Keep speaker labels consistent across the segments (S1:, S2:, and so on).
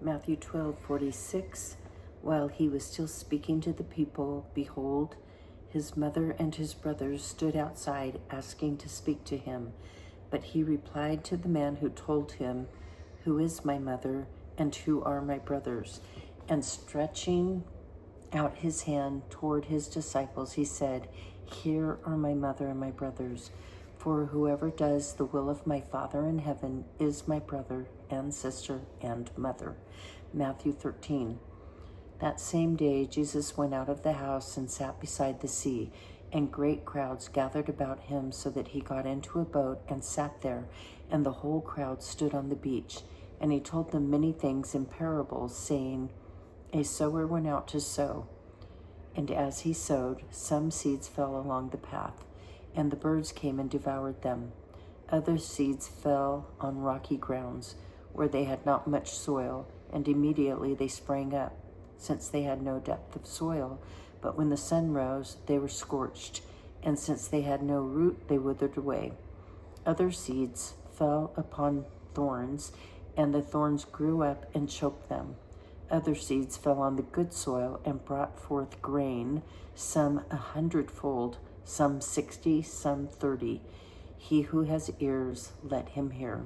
S1: Matthew 12:46. While he was still speaking to the people, behold, his mother and his brothers stood outside asking to speak to him. But he replied to the man who told him, "Who is my mother and who are my brothers?" And stretching out his hand toward his disciples, he said, "Here are my mother and my brothers. For whoever does the will of my Father in heaven is my brother and sister and mother." Matthew 13. That same day, Jesus went out of the house and sat beside the sea, and great crowds gathered about him, so that he got into a boat and sat there, and the whole crowd stood on the beach. And he told them many things in parables, saying, "A sower went out to sow, and as he sowed, some seeds fell along the path, and the birds came and devoured them. Other seeds fell on rocky grounds, where they had not much soil, and immediately they sprang up, since they had no depth of soil. But when the sun rose, they were scorched, and since they had no root, they withered away. Other seeds fell upon thorns, and the thorns grew up and choked them. Other seeds fell on the good soil and brought forth grain, some 100-fold, some 60, some 30. He who has ears, let him hear."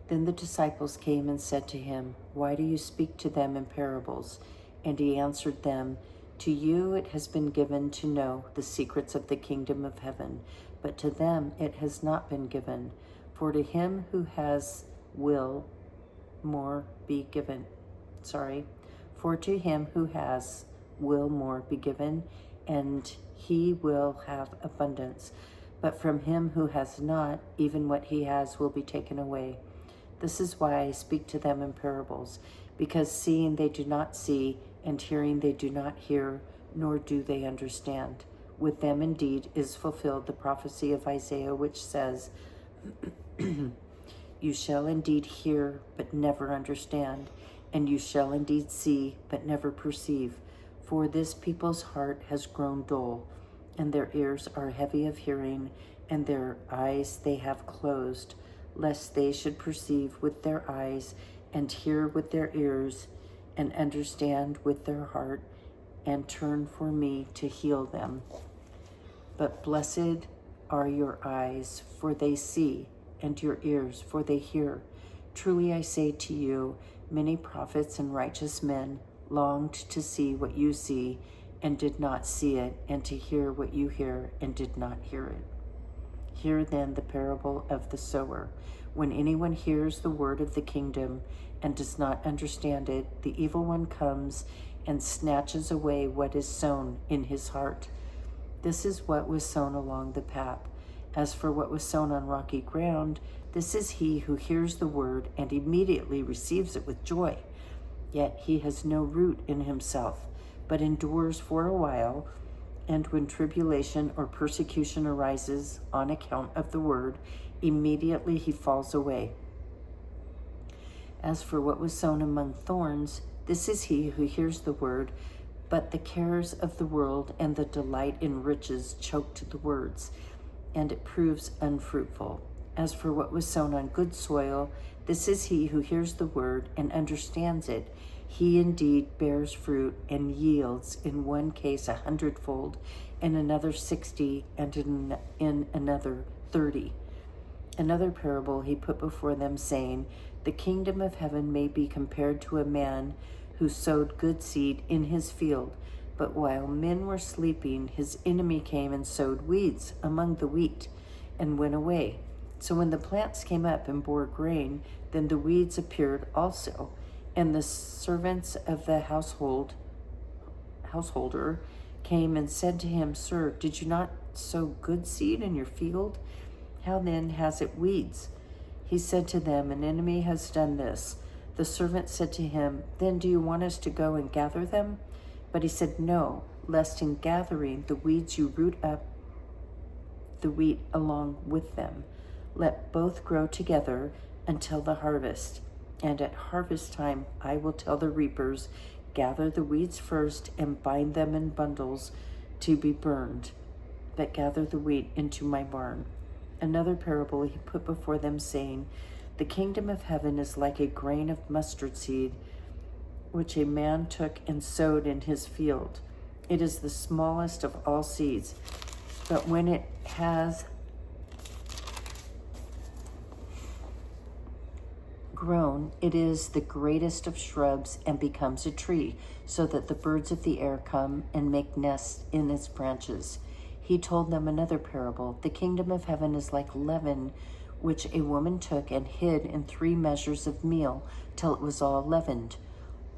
S1: Then the disciples came and said to him, "Why do you speak to them in parables?" And he answered them, "To you it has been given to know the secrets of the kingdom of heaven, but to them it has not been given. For to him who has will more be given. For to him who has will more be given, and he will have abundance. But from him who has not, even what he has will be taken away. This is why I speak to them in parables, because seeing they do not see, and hearing they do not hear, nor do they understand. With them indeed is fulfilled the prophecy of Isaiah, which says, "You shall indeed hear, but never understand, and you shall indeed see, but never perceive. For this people's heart has grown dull, and their ears are heavy of hearing, and their eyes they have closed, lest they should perceive with their eyes, and hear with their ears, and understand with their heart, and turn for me to heal them. But blessed are your eyes, for they see, and your ears, for they hear. Truly I say to you, many prophets and righteous men longed to see what you see, and did not see it, and to hear what you hear, and did not hear it. Hear then the parable of the sower. When anyone hears the word of the kingdom and does not understand it, the evil one comes and snatches away what is sown in his heart. This is what was sown along the path. As for what was sown on rocky ground, this is he who hears the word and immediately receives it with joy. Yet he has no root in himself, but endures for a while. And when tribulation or persecution arises on account of the word, immediately he falls away. As for what was sown among thorns, this is he who hears the word, but the cares of the world and the delight in riches choke the words, and it proves unfruitful. As for what was sown on good soil, this is he who hears the word and understands it. He indeed bears fruit and yields, in one case 100-fold, in another 60, and in another 30. Another parable he put before them, saying, "The kingdom of heaven may be compared to a man who sowed good seed in his field. But while men were sleeping, his enemy came and sowed weeds among the wheat, and went away. So when the plants came up and bore grain, then the weeds appeared also. And the servants of the householder came and said to him, 'Sir, did you not sow good seed in your field? How then has it weeds?' He said to them, 'An enemy has done this.' The servant said to him, 'Then do you want us to go and gather them?' But he said, 'No, lest in gathering the weeds you root up the wheat along with them. Let both grow together until the harvest. And at harvest time I will tell the reapers, gather the weeds first and bind them in bundles to be burned, but gather the wheat into my barn.' Another parable he put before them, saying, The kingdom of heaven is like a grain of mustard seed, which a man took and sowed in his field. It is the smallest of all seeds, but when it has grown, it is the greatest of shrubs and becomes a tree, so that the birds of the air come and make nests in its branches. He told them another parable. The kingdom of heaven is like leaven, which a woman took and hid in 3 measures of meal till it was all leavened.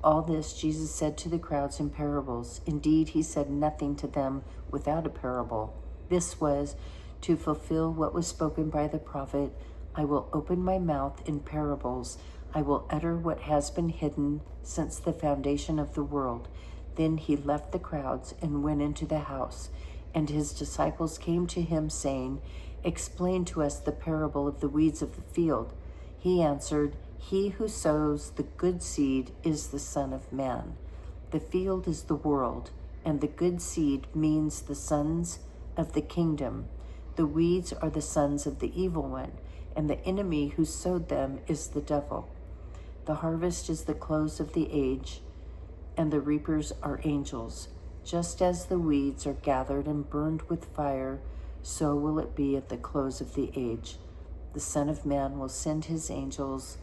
S1: All this Jesus said to the crowds in parables. Indeed, he said nothing to them without a parable. This was to fulfill what was spoken by the prophet, I will open my mouth in parables. I will utter what has been hidden since the foundation of the world. Then he left the crowds and went into the house. And his disciples came to him, saying, Explain to us the parable of the weeds of the field. He answered, He who sows the good seed is the Son of Man. The field is the world, and the good seed means the sons of the kingdom. The weeds are the sons of the evil one, and the enemy who sowed them is the devil. The harvest is the close of the age, and the reapers are angels. Just as the weeds are gathered and burned with fire, so will it be at the close of the age. The Son of Man will send his angels,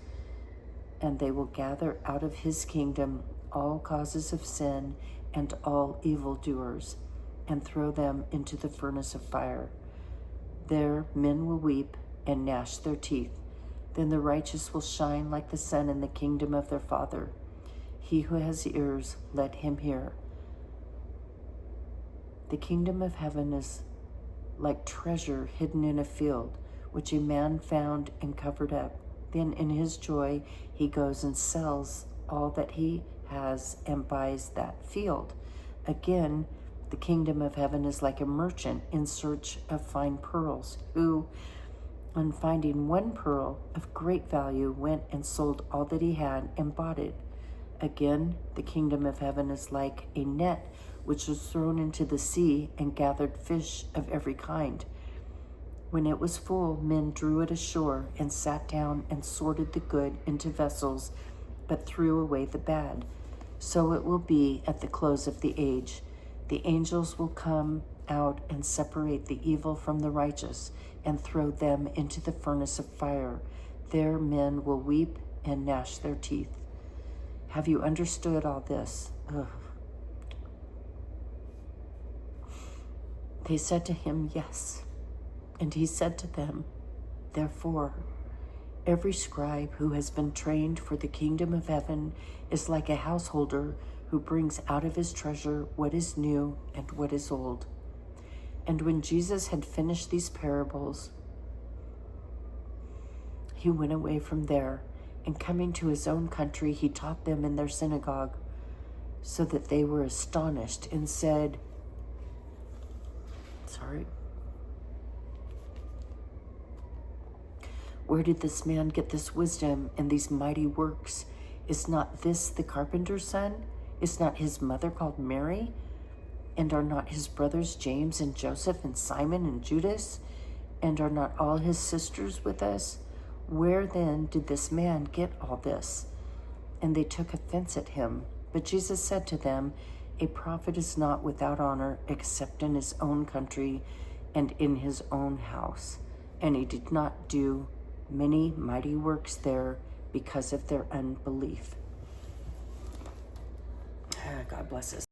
S1: and they will gather out of his kingdom all causes of sin and all evildoers, and throw them into the furnace of fire. There men will weep and gnash their teeth. Then the righteous will shine like the sun in the kingdom of their Father. He who has ears, let him hear. The kingdom of heaven is like treasure hidden in a field, which a man found and covered up. Then in his joy he goes and sells all that he has and buys that field. Again, the kingdom of heaven is like a merchant in search of fine pearls, who, on finding one pearl of great value, went and sold all that he had and bought it. Again, the kingdom of heaven is like a net which was thrown into the sea and gathered fish of every kind. When it was full, men drew it ashore and sat down and sorted the good into vessels, but threw away the bad. So it will be at the close of the age. The angels will come out and separate the evil from the righteous and throw them into the furnace of fire. There men will weep and gnash their teeth. Have you understood all this? Ugh. They said to him, Yes. And he said to them, Therefore, every scribe who has been trained for the kingdom of heaven is like a householder who brings out of his treasure what is new and what is old. And when Jesus had finished these parables, he went away from there, and coming to his own country, he taught them in their synagogue, so that they were astonished and said, Where did this man get this wisdom and these mighty works? Is not this the carpenter's son? Is not his mother called Mary? And are not his brothers James and Joseph and Simon and Judas? And are not all his sisters with us? Where then did this man get all this? And they took offense at him. But Jesus said to them, A prophet is not without honor except in his own country and in his own house. And he did not do many mighty works there because of their unbelief. God bless us.